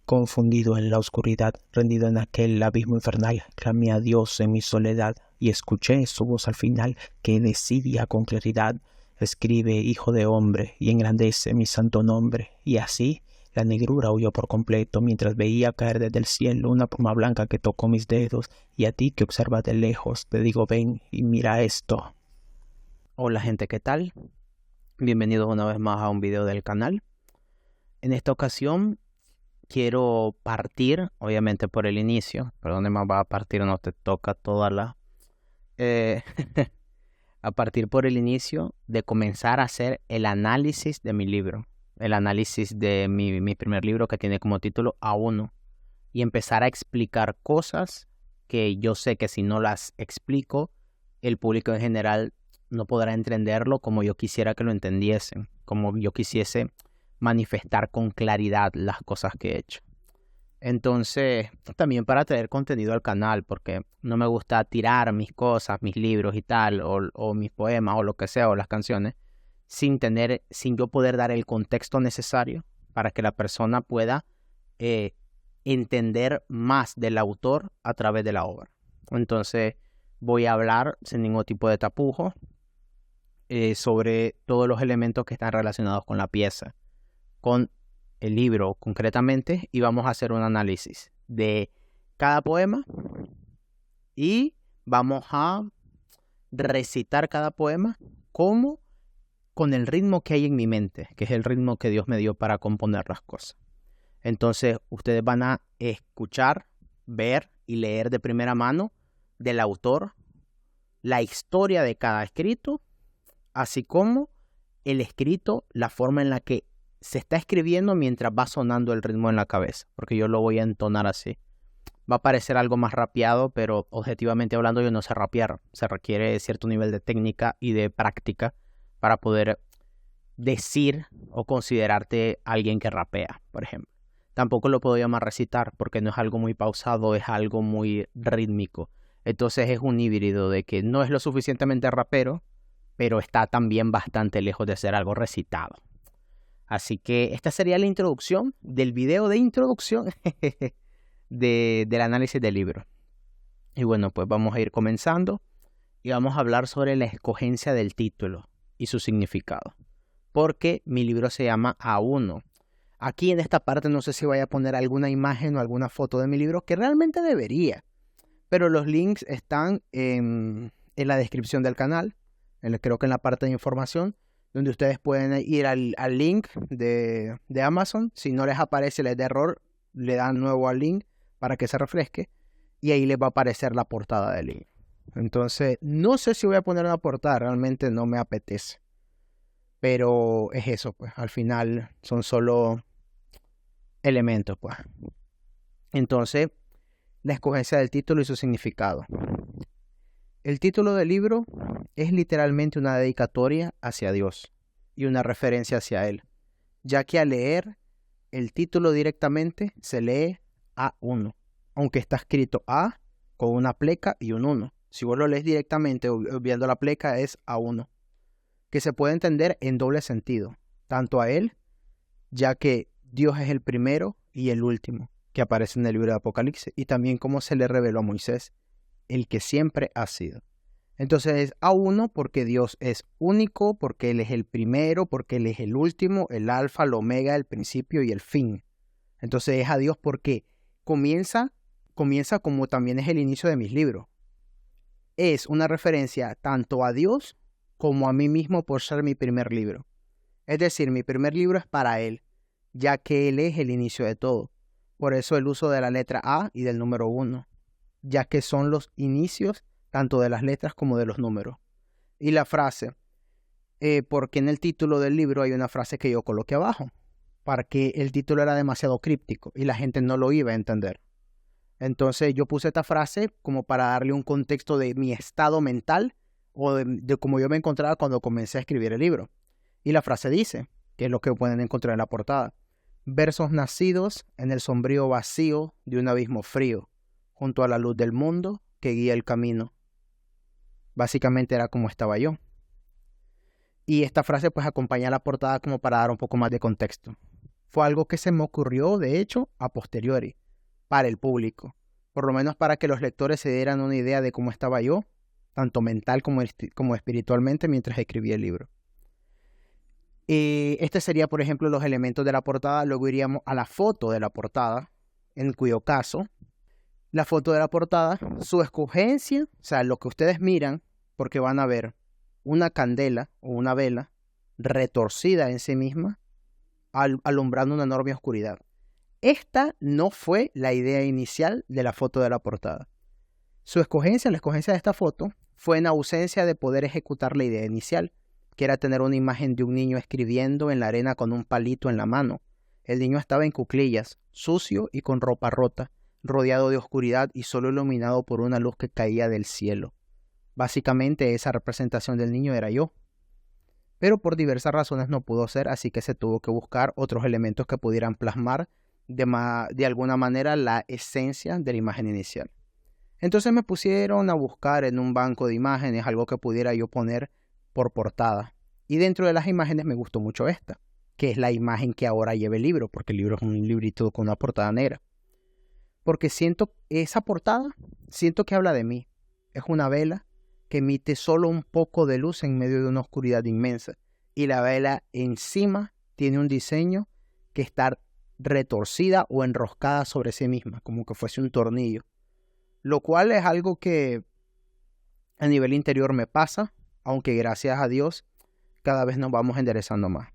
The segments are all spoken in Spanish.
Confundido en la oscuridad, rendido en aquel abismo infernal, clamé a Dios en mi soledad y escuché su voz al final que decía con claridad: escribe, hijo de hombre, y engrandece mi santo nombre. Y así la negrura huyó por completo mientras veía caer desde el cielo una pluma blanca que tocó mis dedos. Y a ti que observas de lejos te digo: ven y mira esto. Hola gente, ¿qué tal? Bienvenidos una vez más a un video del canal. En esta ocasión quiero partir, obviamente por el inicio, pero donde más va a partir no te toca toda la... eh, a partir por el inicio de comenzar a hacer el análisis de mi libro, el análisis de mi primer libro que tiene como título A1 y empezar a explicar cosas que yo sé que si no las explico, el público en general no podrá entenderlo como yo quisiera que lo entendiesen, como yo quisiese manifestar con claridad las cosas que he hecho. Entonces, también para traer contenido al canal, porque no me gusta tirar mis cosas, mis libros y tal, o mis poemas, o lo que sea, o las canciones, sin yo poder dar el contexto necesario para que la persona pueda entender más del autor a través de la obra. Entonces, voy a hablar sin ningún tipo de tapujo sobre todos los elementos que están relacionados con la pieza, con el libro concretamente, y vamos a hacer un análisis de cada poema y vamos a recitar cada poema como con el ritmo que hay en mi mente, que es el ritmo que Dios me dio para componer las cosas. Entonces ustedes van a escuchar, ver y leer de primera mano del autor la historia de cada escrito, así como el escrito, la forma en la que se está escribiendo mientras va sonando el ritmo en la cabeza, porque yo lo voy a entonar así. Va a parecer algo más rapeado, pero objetivamente hablando yo no sé rapear. Se requiere cierto nivel de técnica y de práctica para poder decir o considerarte alguien que rapea, por ejemplo. Tampoco lo puedo llamar recitar porque no es algo muy pausado, es algo muy rítmico. Entonces es un híbrido de que no es lo suficientemente rapero, pero está también bastante lejos de ser algo recitado. Así que esta sería la introducción del video de introducción del análisis del libro. Y bueno, pues vamos a ir comenzando y vamos a hablar sobre la escogencia del título y su significado. Porque mi libro se llama A1. Aquí en esta parte no sé si voy a poner alguna imagen o alguna foto de mi libro, que realmente debería. Pero los links están en la descripción del canal, creo que en la parte de información, donde ustedes pueden ir al link de Amazon. Si no les aparece, les da error, le dan nuevo al link para que se refresque y ahí les va a aparecer la portada del libro. Entonces, no sé si voy a poner una portada, realmente no me apetece. Pero es eso, pues, al final son solo elementos, pues. Entonces, la escogencia del título y su significado. El título del libro es literalmente una dedicatoria hacia Dios y una referencia hacia Él, ya que al leer el título directamente se lee A1, aunque está escrito A con una pleca y un 1. Si vos lo lees directamente obviando la pleca es A1, que se puede entender en doble sentido, tanto a Él, ya que Dios es el primero y el último que aparece en el libro de Apocalipsis, y también como se le reveló a Moisés, el que siempre ha sido. Entonces es A1 porque Dios es único, porque Él es el primero, porque Él es el último, el alfa, el omega, el principio y el fin. Entonces es a Dios porque comienza como también es el inicio de mis libros. Es una referencia tanto a Dios como a mí mismo por ser mi primer libro. Es decir, mi primer libro es para Él, ya que Él es el inicio de todo. Por eso el uso de la letra A y del número 1, ya que son los inicios tanto de las letras como de los números. Y la frase, porque en el título del libro hay una frase que yo coloqué abajo, para que el título era demasiado críptico y la gente no lo iba a entender. Entonces yo puse esta frase como para darle un contexto de mi estado mental o de cómo yo me encontraba cuando comencé a escribir el libro. Y la frase dice, que es lo que pueden encontrar en la portada: versos nacidos en el sombrío vacío de un abismo frío, junto a la luz del mundo que guía el camino. Básicamente era como estaba yo. Y esta frase pues acompaña la portada como para dar un poco más de contexto. Fue algo que se me ocurrió, de hecho, a posteriori, para el público. Por lo menos para que los lectores se dieran una idea de cómo estaba yo, tanto mental como espiritualmente, mientras escribía el libro. Este sería, por ejemplo, los elementos de la portada. Luego iríamos a la foto de la portada, en cuyo caso, la foto de la portada, su escogencia, o sea, lo que ustedes miran, porque van a ver una candela o una vela retorcida en sí misma, alumbrando una enorme oscuridad. Esta no fue la idea inicial de la foto de la portada. Su escogencia, la escogencia de esta foto, fue en ausencia de poder ejecutar la idea inicial, que era tener una imagen de un niño escribiendo en la arena con un palito en la mano. El niño estaba en cuclillas, sucio y con ropa rota, rodeado de oscuridad y solo iluminado por una luz que caía del cielo. Básicamente esa representación del niño era yo. Pero por diversas razones no pudo ser, así que se tuvo que buscar otros elementos que pudieran plasmar de alguna manera la esencia de la imagen inicial. Entonces me pusieron a buscar en un banco de imágenes algo que pudiera yo poner por portada. Y dentro de las imágenes me gustó mucho esta, que es la imagen que ahora lleva el libro, porque el libro es un librito con una portada negra. Porque siento esa portada, siento que habla de mí. Es una vela que emite solo un poco de luz en medio de una oscuridad inmensa. Y la vela encima tiene un diseño que está retorcida o enroscada sobre sí misma, como que fuese un tornillo. Lo cual es algo que a nivel interior me pasa, aunque gracias a Dios cada vez nos vamos enderezando más.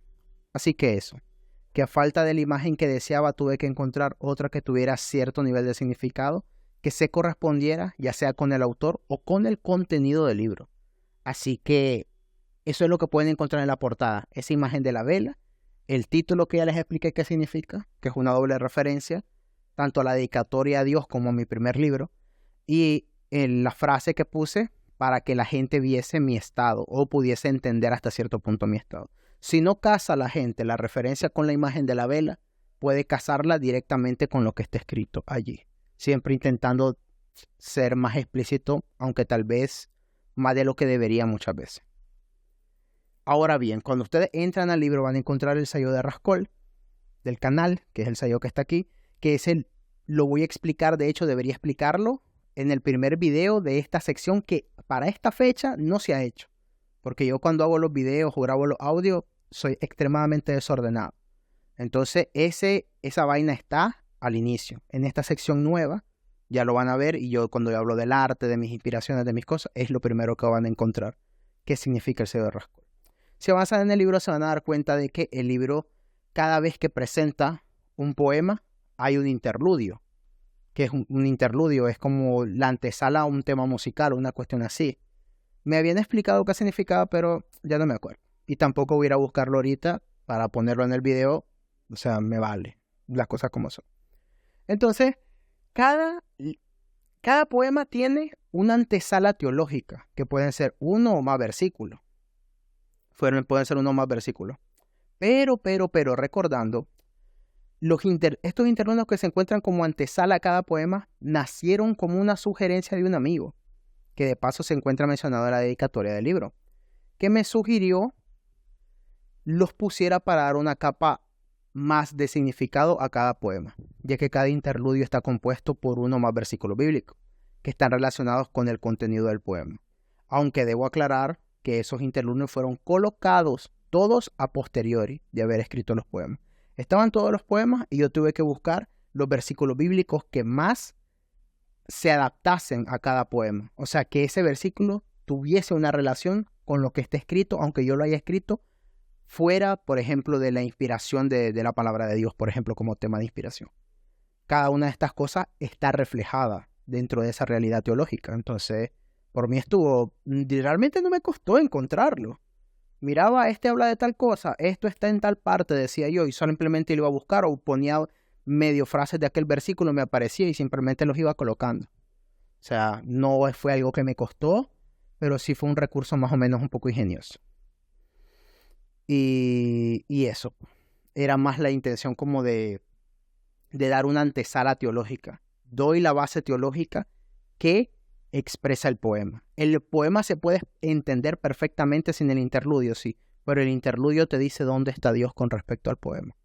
Así que eso, que a falta de la imagen que deseaba tuve que encontrar otra que tuviera cierto nivel de significado, que se correspondiera ya sea con el autor o con el contenido del libro. Así que eso es lo que pueden encontrar en la portada, esa imagen de la vela, el título que ya les expliqué qué significa, que es una doble referencia, tanto a la dedicatoria a Dios como a mi primer libro, y la frase que puse para que la gente viese mi estado o pudiese entender hasta cierto punto mi estado. Si no casa la gente la referencia con la imagen de la vela, puede casarla directamente con lo que está escrito allí. Siempre intentando ser más explícito, aunque tal vez más de lo que debería muchas veces. Ahora bien, cuando ustedes entran al libro van a encontrar el sello de Rascol del canal, que es el sello que está aquí, que es lo voy a explicar, de hecho debería explicarlo en el primer video de esta sección que para esta fecha no se ha hecho. Porque yo cuando hago los videos o grabo los audios soy extremadamente desordenado. Entonces esa vaina está al inicio. En esta sección nueva ya lo van a ver y yo cuando yo hablo del arte, de mis inspiraciones, de mis cosas, es lo primero que van a encontrar. ¿Qué significa el sello de Rascol? Si avanzan en el libro se van a dar cuenta de que el libro cada vez que presenta un poema hay un interludio. Que es un interludio, es como la antesala a un tema musical, una cuestión así. Me habían explicado qué significaba, pero ya no me acuerdo. Y tampoco voy a ir a buscarlo ahorita para ponerlo en el video. O sea, me vale. Las cosas como son. Entonces, cada poema tiene una antesala teológica, que pueden ser uno o más versículos. Pueden ser uno o más versículos. Pero, recordando, estos interludios que se encuentran como antesala a cada poema nacieron como una sugerencia de un amigo, que de paso se encuentra mencionado en la dedicatoria del libro, que me sugirió los pusiera para dar una capa más de significado a cada poema, ya que cada interludio está compuesto por uno o más versículos bíblicos, que están relacionados con el contenido del poema. Aunque debo aclarar que esos interludios fueron colocados todos a posteriori de haber escrito los poemas. Estaban todos los poemas y yo tuve que buscar los versículos bíblicos que más se adaptasen a cada poema. O sea, que ese versículo tuviese una relación con lo que está escrito, aunque yo lo haya escrito fuera, por ejemplo, de la inspiración de la palabra de Dios, por ejemplo, como tema de inspiración. Cada una de estas cosas está reflejada dentro de esa realidad teológica. Entonces, por mí realmente no me costó encontrarlo. Miraba, este habla de tal cosa, esto está en tal parte, decía yo, y simplemente lo iba a buscar o ponía medio frases de aquel versículo, me aparecía y simplemente los iba colocando. O sea, no fue algo que me costó, pero sí fue un recurso más o menos un poco ingenioso. Y eso, era más la intención como de dar una antesala teológica. Doy la base teológica que expresa el poema. El poema se puede entender perfectamente sin el interludio, sí, pero el interludio te dice dónde está Dios con respecto al poema.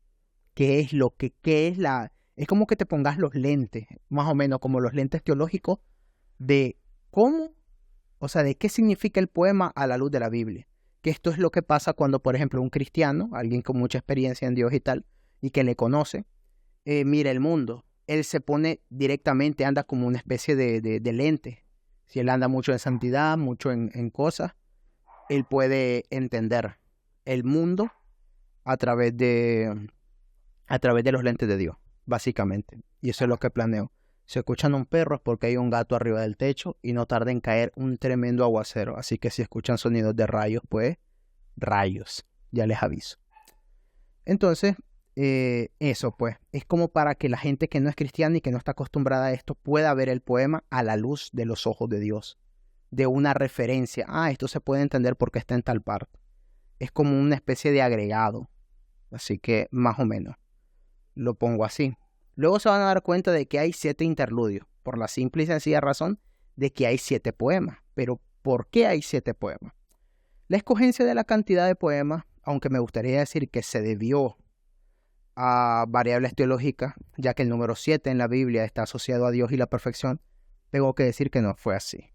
qué es lo que, qué es la... Es como que te pongas los lentes, más o menos como los lentes teológicos, de cómo, o sea, de qué significa el poema a la luz de la Biblia. Que esto es lo que pasa cuando, por ejemplo, un cristiano, alguien con mucha experiencia en Dios y tal, y que le conoce, mira el mundo. Él se pone directamente, anda como una especie de lente. Si él anda mucho en santidad, mucho en cosas, él puede entender el mundo a través de los lentes de Dios, básicamente. Y eso es lo que planeo. Si escuchan un perro es porque hay un gato arriba del techo y no tarda en caer un tremendo aguacero. Así que si escuchan sonidos de rayos, pues rayos, ya les aviso. Entonces, eso pues, es como para que la gente que no es cristiana y que no está acostumbrada a esto pueda ver el poema a la luz de los ojos de Dios, de una referencia. Esto se puede entender porque está en tal parte. Es como una especie de agregado, así que más o menos lo pongo así. Luego se van a dar cuenta de que hay 7 interludios, por la simple y sencilla razón de que hay 7 poemas. Pero ¿por qué hay 7 poemas? La escogencia de la cantidad de poemas, aunque me gustaría decir que se debió a variables teológicas, ya que el número 7 en la Biblia está asociado a Dios y la perfección, tengo que decir que no fue así,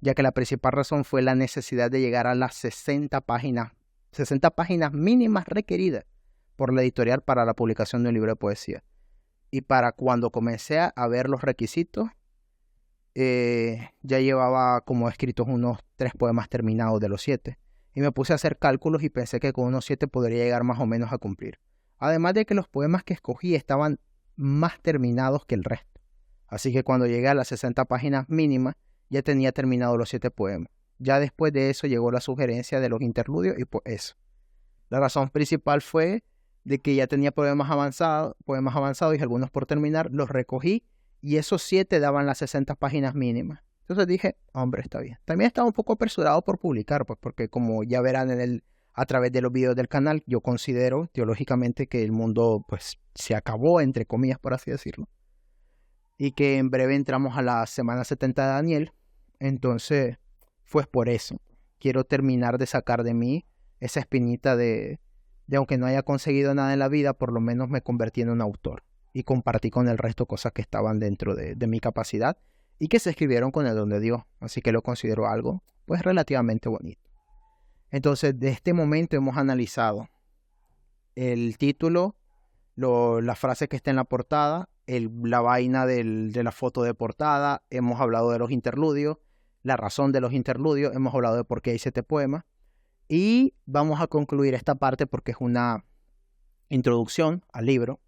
ya que la principal razón fue la necesidad de llegar a las 60 páginas mínimas requeridas por la editorial para la publicación de un libro de poesía. Y para cuando comencé a ver los requisitos, ya llevaba como escritos unos 3 poemas terminados de los 7. Y me puse a hacer cálculos y pensé que con unos 7 podría llegar más o menos a cumplir. Además de que los poemas que escogí estaban más terminados que el resto. Así que cuando llegué a las 60 páginas mínimas, ya tenía terminados los 7 poemas. Ya después de eso llegó la sugerencia de los interludios y pues eso. La razón principal fue de que ya tenía poemas avanzados y algunos por terminar, los recogí y esos 7 daban las 60 páginas mínimas. Entonces dije, hombre, está bien. También estaba un poco apresurado por publicar, pues porque como ya verán a través de los videos del canal, yo considero teológicamente que el mundo pues se acabó, entre comillas, por así decirlo. Y que en breve entramos a la semana 70 de Daniel. Entonces, fue por eso. Quiero terminar de sacar de mí esa espinita de aunque no haya conseguido nada en la vida, por lo menos me convertí en un autor. Y compartí con el resto cosas que estaban dentro de mi capacidad y que se escribieron con el don de Dios. Así que lo considero algo pues relativamente bonito. Entonces, de este momento hemos analizado el título, la frase que está en la portada, la vaina de la foto de portada, hemos hablado de los interludios, la razón de los interludios, hemos hablado de por qué hay 7 poemas. Y vamos a concluir esta parte porque es una introducción al libro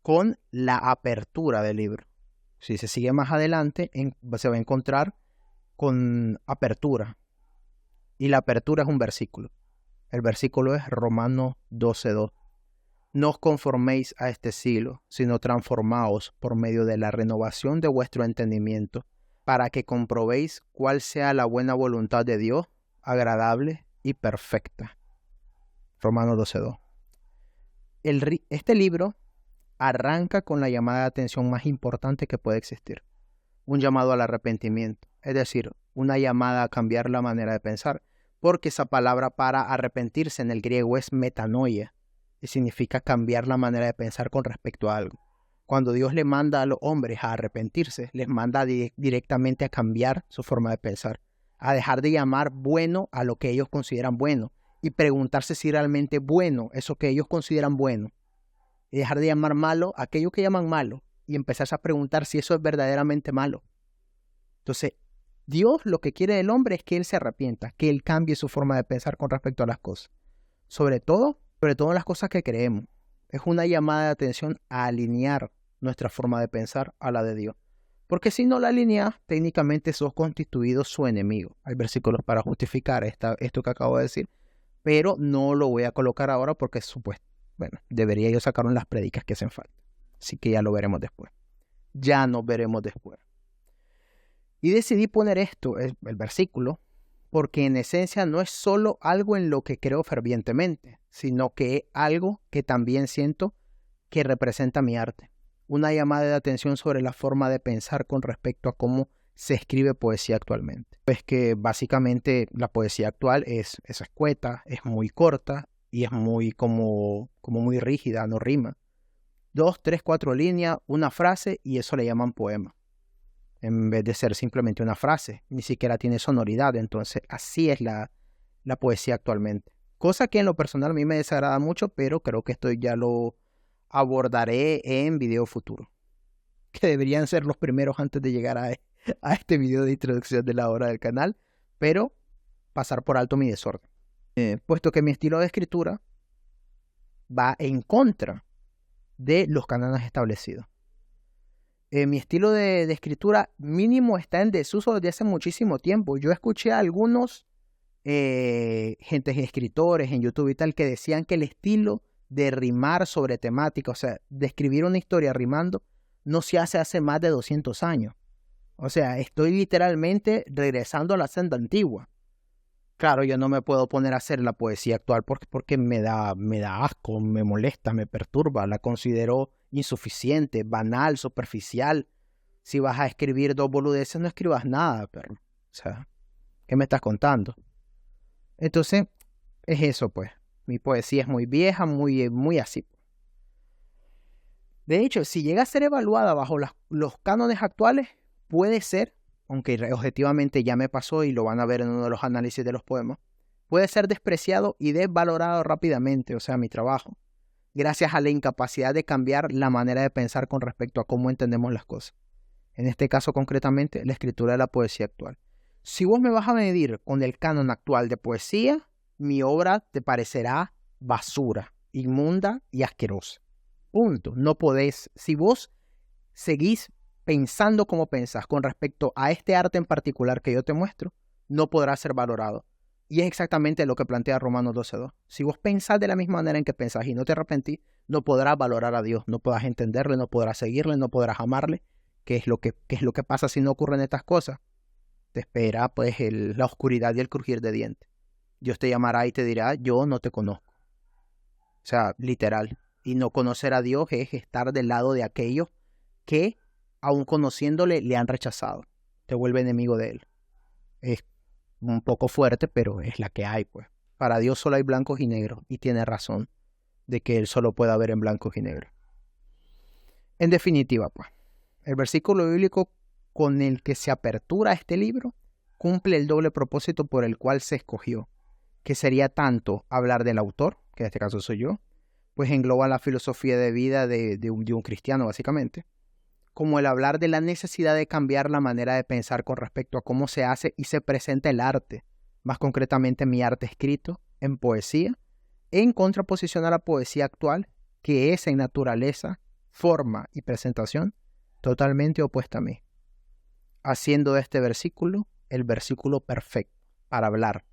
con la apertura del libro. Si se sigue más adelante, se va a encontrar con apertura. Y la apertura es un versículo. El versículo es Romanos 12:2. No os conforméis a este siglo, sino transformaos por medio de la renovación de vuestro entendimiento, para que comprobéis cuál sea la buena voluntad de Dios, agradable y perfecta. Romanos 12:2. Este libro arranca con la llamada de atención más importante que puede existir. Un llamado al arrepentimiento, es decir, una llamada a cambiar la manera de pensar, porque esa palabra para arrepentirse en el griego es metanoia, y significa cambiar la manera de pensar con respecto a algo. Cuando Dios le manda a los hombres a arrepentirse, les manda directamente a cambiar su forma de pensar, a dejar de llamar bueno a lo que ellos consideran bueno y preguntarse si realmente bueno eso que ellos consideran bueno, y dejar de llamar malo a aquello que llaman malo y empezarse a preguntar si eso es verdaderamente malo. Entonces, Dios lo que quiere del hombre es que él se arrepienta, que él cambie su forma de pensar con respecto a las cosas, sobre todo en las cosas que creemos. Es una llamada de atención a alinear nuestra forma de pensar a la de Dios. Porque si no la alineas, técnicamente sos constituido su enemigo. Hay versículos para justificar esto que acabo de decir, pero no lo voy a colocar ahora porque debería yo sacar en las prédicas que hacen falta. Así que ya lo veremos después. Ya nos veremos después. Y decidí poner esto, el versículo, porque en esencia no es solo algo en lo que creo fervientemente, sino que es algo que también siento que representa mi arte. Una llamada de atención sobre la forma de pensar con respecto a cómo se escribe poesía actualmente. Pues que básicamente la poesía actual es escueta, es muy corta y es muy como muy rígida, no rima. 2, 3, 4 líneas, una frase, y eso le llaman poema. En vez de ser simplemente una frase, ni siquiera tiene sonoridad. Entonces, así es la poesía actualmente. Cosa que en lo personal a mí me desagrada mucho, pero creo que esto ya lo abordaré en video futuro. Que deberían ser los primeros antes de llegar a este video de introducción de la obra del canal, pero pasar por alto mi desorden. Puesto que mi estilo de escritura va en contra de los cánones establecidos. Mi estilo de escritura mínimo está en desuso desde hace muchísimo tiempo. Yo escuché a algunos escritores en YouTube y tal que decían que el estilo de rimar sobre temática, o sea, de escribir una historia rimando, no se hace más de 200 años. O sea, estoy literalmente regresando a la senda antigua. Claro, yo no me puedo poner a hacer la poesía actual porque me da asco, me molesta, me perturba, la considero insuficiente, banal, superficial. Si vas a escribir 2 boludeces, no escribas nada, perro. O sea, ¿qué me estás contando? Entonces, es eso, pues. Mi poesía es muy vieja, muy así. De hecho, si llega a ser evaluada bajo los cánones actuales, puede ser, aunque objetivamente ya me pasó y lo van a ver en uno de los análisis de los poemas, puede ser despreciado y desvalorado rápidamente, o sea, mi trabajo, gracias a la incapacidad de cambiar la manera de pensar con respecto a cómo entendemos las cosas. En este caso concretamente, la escritura de la poesía actual. Si vos me vas a medir con el canon actual de poesía, mi obra te parecerá basura, inmunda y asquerosa. Punto. No podés, si vos seguís pensando como pensás con respecto a este arte en particular que yo te muestro, no podrá ser valorado. Y es exactamente lo que plantea Romanos 12:2. Si vos pensás de la misma manera en que pensás y no te arrepentís, no podrás valorar a Dios, no podrás entenderle, no podrás seguirle, no podrás amarle. ¿Qué es lo que pasa si no ocurren estas cosas? Te espera pues la oscuridad y el crujir de dientes. Dios te llamará y te dirá, yo no te conozco. O sea, literal. Y no conocer a Dios es estar del lado de aquellos que, aun conociéndole, le han rechazado. Te vuelve enemigo de él. Es un poco fuerte, pero es la que hay, pues. Para Dios solo hay blancos y negros, y tiene razón de que él solo pueda ver en blancos y negros. En definitiva, pues, el versículo bíblico con el que se apertura este libro cumple el doble propósito por el cual se escogió, que sería tanto hablar del autor, que en este caso soy yo, pues engloba la filosofía de vida de un cristiano básicamente, como el hablar de la necesidad de cambiar la manera de pensar con respecto a cómo se hace y se presenta el arte, más concretamente mi arte escrito en poesía, en contraposición a la poesía actual, que es en naturaleza, forma y presentación totalmente opuesta a mí, haciendo de este versículo el versículo perfecto para hablar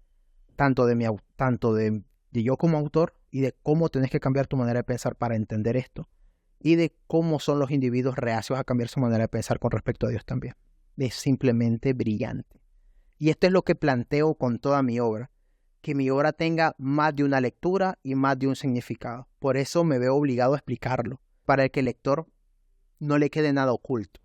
tanto de yo como autor y de cómo tenés que cambiar tu manera de pensar para entender esto, y de cómo son los individuos reacios a cambiar su manera de pensar con respecto a Dios también. Es simplemente brillante. Y esto es lo que planteo con toda mi obra, que mi obra tenga más de una lectura y más de un significado. Por eso me veo obligado a explicarlo, para que el lector no le quede nada oculto.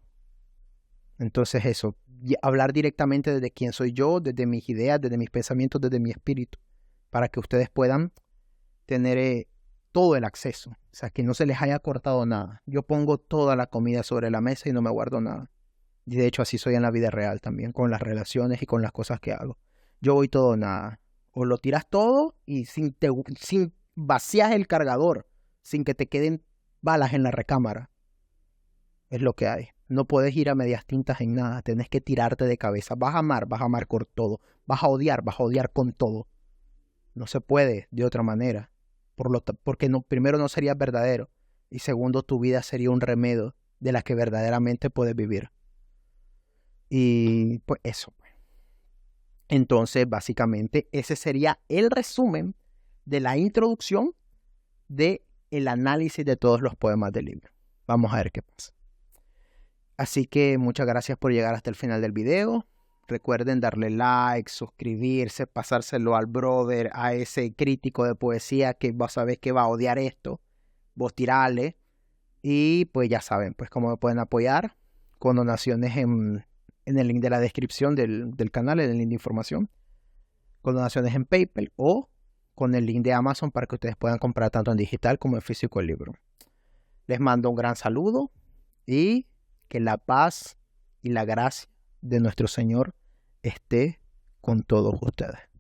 Entonces eso, hablar directamente desde quién soy yo, desde mis ideas, desde mis pensamientos, desde mi espíritu, para que ustedes puedan tener todo el acceso, o sea, que no se les haya cortado nada. Yo pongo toda la comida sobre la mesa y no me guardo nada. Y de hecho así soy en la vida real también, con las relaciones y con las cosas que hago. Yo voy todo o nada. O lo tiras todo y sin vacías el cargador, sin que te queden balas en la recámara. Es lo que hay. No puedes ir a medias tintas en nada, tenés que tirarte de cabeza. Vas a amar con todo. Vas a odiar con todo. No se puede de otra manera. Porque primero no sería verdadero. Y segundo, tu vida sería un remedio de la que verdaderamente puedes vivir. Y pues eso. Entonces, básicamente, ese sería el resumen de la introducción del análisis de todos los poemas del libro. Vamos a ver qué pasa. Así que muchas gracias por llegar hasta el final del video. Recuerden darle like, suscribirse, pasárselo al brother, a ese crítico de poesía que vos sabés que va a odiar esto. Vos tirale. Y pues ya saben, pues cómo me pueden apoyar con donaciones en el link de la descripción del canal, en el link de información. Con donaciones en PayPal o con el link de Amazon para que ustedes puedan comprar tanto en digital como en físico el libro. Les mando un gran saludo y que la paz y la gracia de nuestro Señor esté con todos ustedes.